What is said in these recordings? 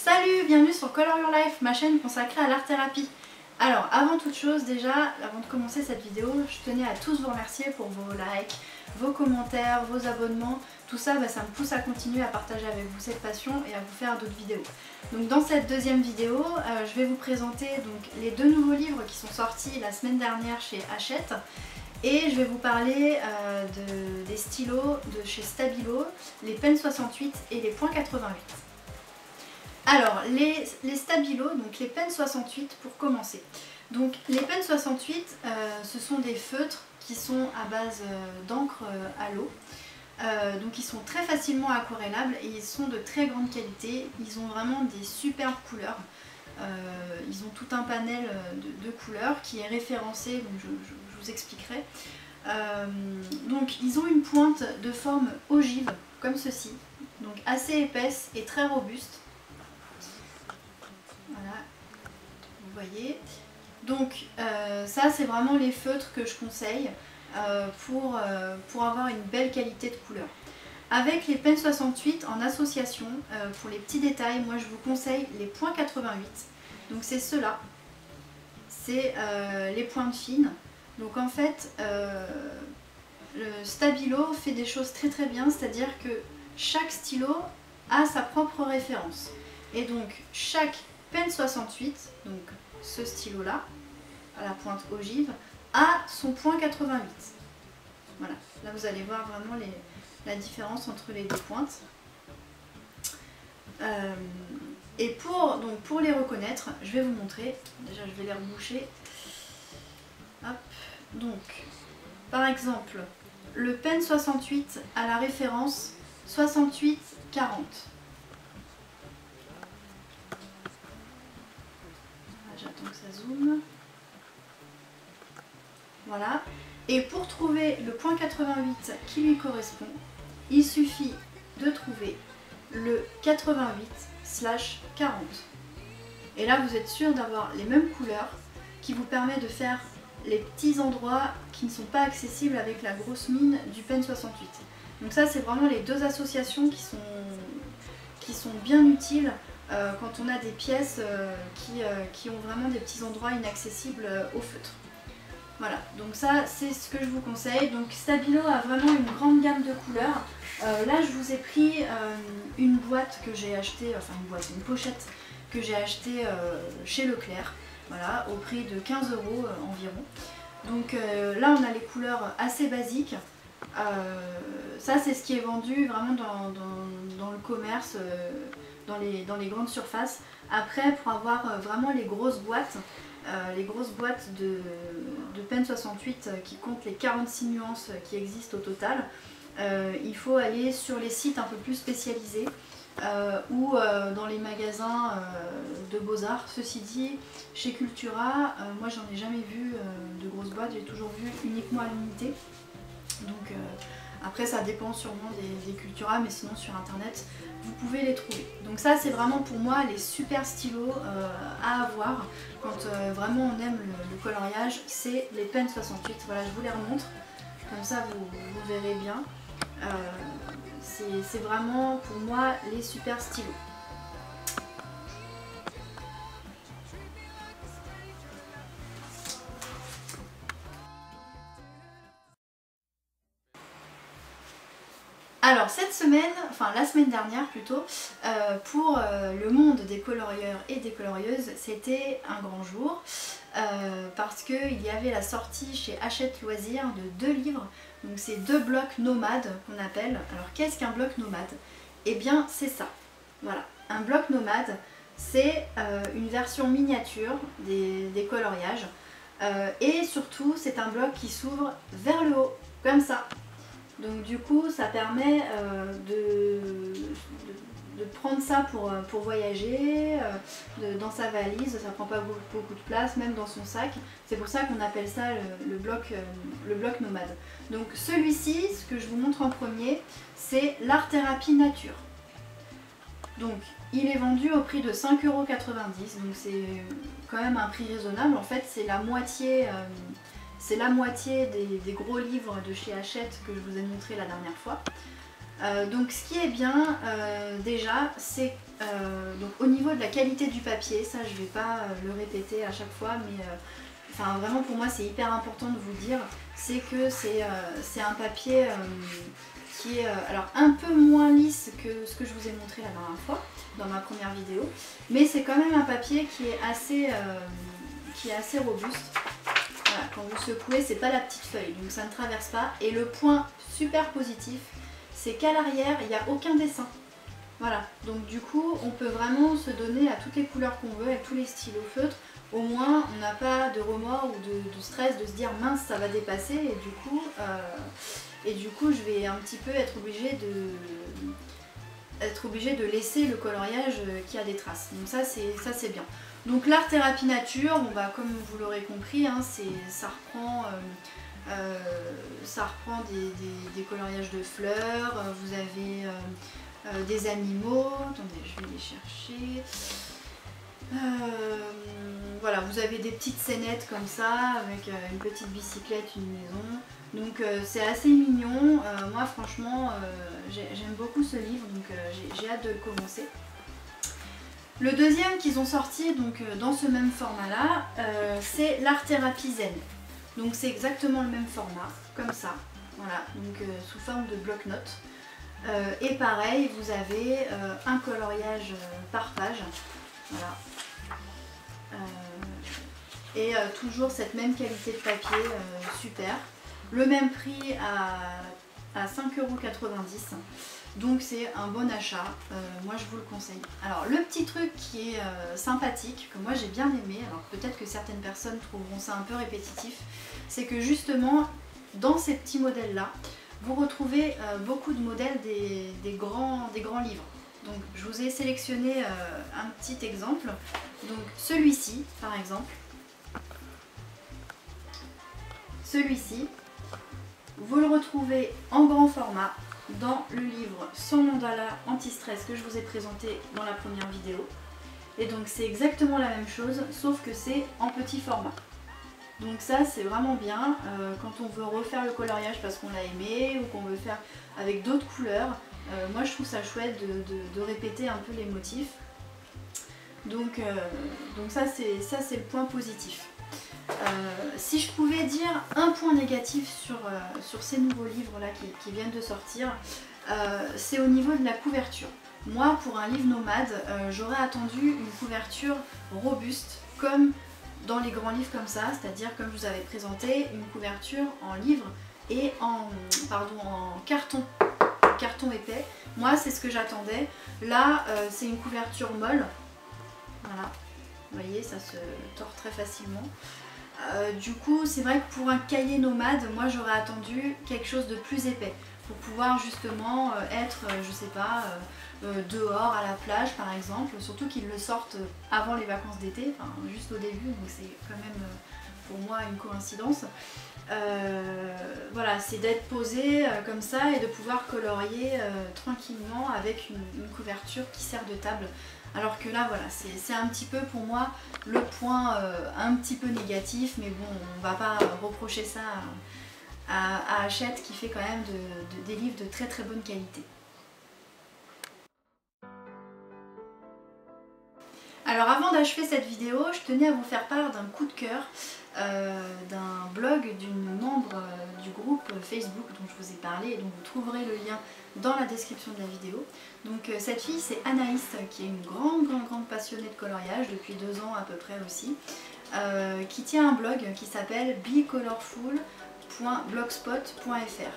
Salut, bienvenue sur Color Your Life, ma chaîne consacrée à l'art-thérapie. Alors, avant toute chose, déjà, avant de commencer cette vidéo, je tenais à tous vous remercier pour vos likes, vos commentaires, vos abonnements. Tout ça, ça me pousse à continuer à partager avec vous cette passion et à vous faire d'autres vidéos. Donc dans cette deuxième vidéo, je vais vous présenter donc, les deux nouveaux livres qui sont sortis la semaine dernière chez Hachette. Et je vais vous parler des stylos de chez Stabilo, les Pen 68 et les Point 88. Alors, les Stabilo, donc les Pen 68 pour commencer. Donc les Pen 68, ce sont des feutres qui sont à base d'encre à l'eau. Donc ils sont très facilement aquarellables et ils sont de très grande qualité. Ils ont vraiment des superbes couleurs. Ils ont tout un panel de couleurs qui est référencé, donc je vous expliquerai. Donc ils ont une pointe de forme ogive, comme ceci, donc assez épaisse et très robuste. Voilà, vous voyez. Donc ça c'est vraiment les feutres que je conseille pour avoir une belle qualité de couleur. Avec les Pen 68 en association, pour les petits détails, moi je vous conseille les Point 88. Donc c'est ceux-là, c'est les pointes fines. Donc en fait, le Stabilo fait des choses très très bien, c'est-à-dire que chaque stylo a sa propre référence. Et donc chaque Pen 68, donc ce stylo-là, à la pointe ogive, a son Point 88. Voilà, là vous allez voir vraiment la différence entre les deux pointes. Et pour les reconnaître, je vais vous montrer. Déjà je vais les reboucher. Hop. Donc, par exemple, le Pen 68 a la référence 68-40. J'attends que ça zoome. Voilà. Et pour trouver le Point 88 qui lui correspond, il suffit de trouver le 88/40. Et là, vous êtes sûr d'avoir les mêmes couleurs qui vous permettent de faire les petits endroits qui ne sont pas accessibles avec la grosse mine du Pen 68. Donc ça, c'est vraiment les deux associations qui sont bien utiles quand on a des pièces qui ont vraiment des petits endroits inaccessibles au feutre. Voilà, donc ça c'est ce que je vous conseille. Donc Stabilo a vraiment une grande gamme de couleurs. Là je vous ai pris une boîte que j'ai achetée, une pochette que j'ai achetée chez Leclerc, voilà, au prix de 15 € environ. Donc là on a les couleurs assez basiques. Ça c'est ce qui est vendu vraiment dans le commerce, dans les grandes surfaces. Après, pour avoir vraiment les grosses boîtes de Pen 68 qui comptent les 46 nuances qui existent au total, il faut aller sur les sites un peu plus spécialisés ou dans les magasins de Beaux-Arts. Ceci dit, chez Cultura, moi j'en ai jamais vu de grosses boîtes, j'ai toujours vu uniquement à l'unité. Donc après ça dépend sûrement des Cultura, mais sinon sur internet vous pouvez les trouver. Donc ça c'est vraiment pour moi les super stylos à avoir quand vraiment on aime le coloriage, c'est les Pen 68. Voilà, je vous les remontre, comme ça vous verrez bien. C'est vraiment pour moi les super stylos. Alors cette semaine, enfin la semaine dernière plutôt, pour le monde des colorieurs et des colorieuses, c'était un grand jour parce qu'il y avait la sortie chez Hachette Loisirs de 2 livres, donc c'est 2 blocs nomades qu'on appelle. Alors qu'est-ce qu'un bloc nomade? Eh bien c'est ça, voilà, un bloc nomade c'est une version miniature des coloriages et surtout c'est un bloc qui s'ouvre vers le haut, comme ça. Donc du coup ça permet de prendre ça pour voyager, dans sa valise, ça prend pas beaucoup de place, même dans son sac. C'est pour ça qu'on appelle ça le bloc nomade. Donc celui-ci, ce que je vous montre en premier, c'est l'art-thérapie nature. Donc il est vendu au prix de 5,90 €, donc c'est quand même un prix raisonnable. En fait c'est la moitié... C'est la moitié des gros livres de chez Hachette que je vous ai montré la dernière fois. Donc ce qui est bien déjà, c'est donc au niveau de la qualité du papier, ça je vais pas le répéter à chaque fois, mais enfin vraiment pour moi c'est hyper important de vous dire, c'est que c'est un papier qui est alors un peu moins lisse que ce que je vous ai montré la dernière fois dans ma première vidéo, mais c'est quand même un papier qui est assez robuste. Voilà, quand vous secouez, c'est pas la petite feuille, donc ça ne traverse pas. Et le point super positif, c'est qu'à l'arrière, il n'y a aucun dessin. Voilà, donc du coup, on peut vraiment se donner à toutes les couleurs qu'on veut, avec tous les stylos feutres. Au moins, on n'a pas de remords ou de stress de se dire mince, ça va dépasser. Et du coup, je vais un petit peu être obligée de laisser le coloriage qui a des traces. Donc ça c'est bien. Donc l'art thérapie nature, bon bah comme vous l'aurez compris, hein, ça reprend des coloriages de fleurs, vous avez des animaux, attendez je vais les chercher. Voilà, vous avez des petites scénettes comme ça, avec une petite bicyclette, une maison. Donc c'est assez mignon. Moi franchement j'aime beaucoup ce livre, donc j'ai hâte de le commencer. Le deuxième qu'ils ont sorti donc dans ce même format là, c'est l'art thérapie zen. Donc c'est exactement le même format, comme ça. Voilà, donc sous forme de bloc-notes. Et pareil, vous avez un coloriage par page. Voilà. Et toujours cette même qualité de papier, super. Le même prix à 5,90 €. Donc c'est un bon achat, moi je vous le conseille. Alors le petit truc qui est sympathique, que moi j'ai bien aimé, alors peut-être que certaines personnes trouveront ça un peu répétitif, c'est que justement dans ces petits modèles là, vous retrouvez beaucoup de modèles des grands livres. Donc je vous ai sélectionné un petit exemple. Donc celui-ci par exemple, celui-ci, vous le retrouvez en grand format dans le livre Sans mandala anti-stress que je vous ai présenté dans la première vidéo. Et donc c'est exactement la même chose, sauf que c'est en petit format. Donc ça c'est vraiment bien quand on veut refaire le coloriage parce qu'on l'a aimé ou qu'on veut faire avec d'autres couleurs. Moi je trouve ça chouette de répéter un peu les motifs. Donc ça c'est le point positif. Si je pouvais dire un point négatif sur ces nouveaux livres là qui viennent de sortir, c'est au niveau de la couverture. Moi pour un livre nomade, j'aurais attendu une couverture robuste comme dans les grands livres comme ça, c'est-à-dire comme je vous avais présenté, une couverture en livre et en carton épais. Moi c'est ce que j'attendais. Là c'est une couverture molle. Voilà, vous voyez ça se tord très facilement. Du coup c'est vrai que pour un cahier nomade, moi j'aurais attendu quelque chose de plus épais pour pouvoir justement être, je sais pas, dehors à la plage par exemple, surtout qu'ils le sortent avant les vacances d'été, enfin juste au début, donc c'est quand même pour moi une coïncidence. Voilà, c'est d'être posé comme ça et de pouvoir colorier tranquillement avec une couverture qui sert de table. Alors que là voilà, c'est un petit peu pour moi le point un petit peu négatif, mais bon on va pas reprocher ça à Hachette qui fait quand même des livres de très très bonne qualité. Alors avant d'achever cette vidéo, je tenais à vous faire part d'un coup de cœur d'un blog d'une membre du groupe Facebook dont je vous ai parlé et dont vous trouverez le lien dans la description de la vidéo. Donc cette fille c'est Anaïs qui est une grande passionnée de coloriage depuis 2 ans à peu près aussi, qui tient un blog qui s'appelle becolorful.blogspot.fr.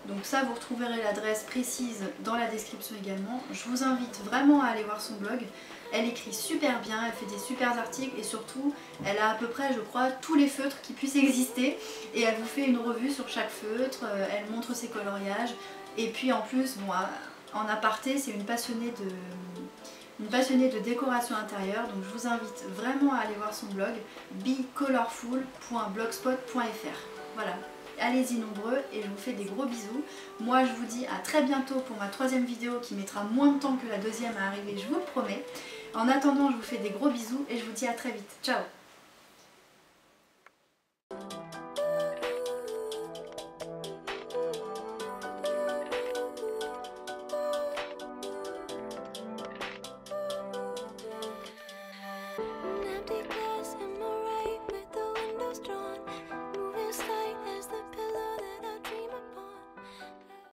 Donc ça vous retrouverez l'adresse précise dans la description également. Je vous invite vraiment à aller voir son blog. Elle écrit super bien, elle fait des super articles et surtout elle a à peu près je crois tous les feutres qui puissent exister et elle vous fait une revue sur chaque feutre, elle montre ses coloriages et puis en plus bon, en aparté c'est une passionnée de décoration intérieure, donc je vous invite vraiment à aller voir son blog becolorful.blogspot.fr. Voilà. Allez-y nombreux et je vous fais des gros bisous. Moi je vous dis à très bientôt pour ma 3e vidéo qui mettra moins de temps que la 2e à arriver, je vous le promets. En attendant je vous fais des gros bisous et je vous dis à très vite. Ciao!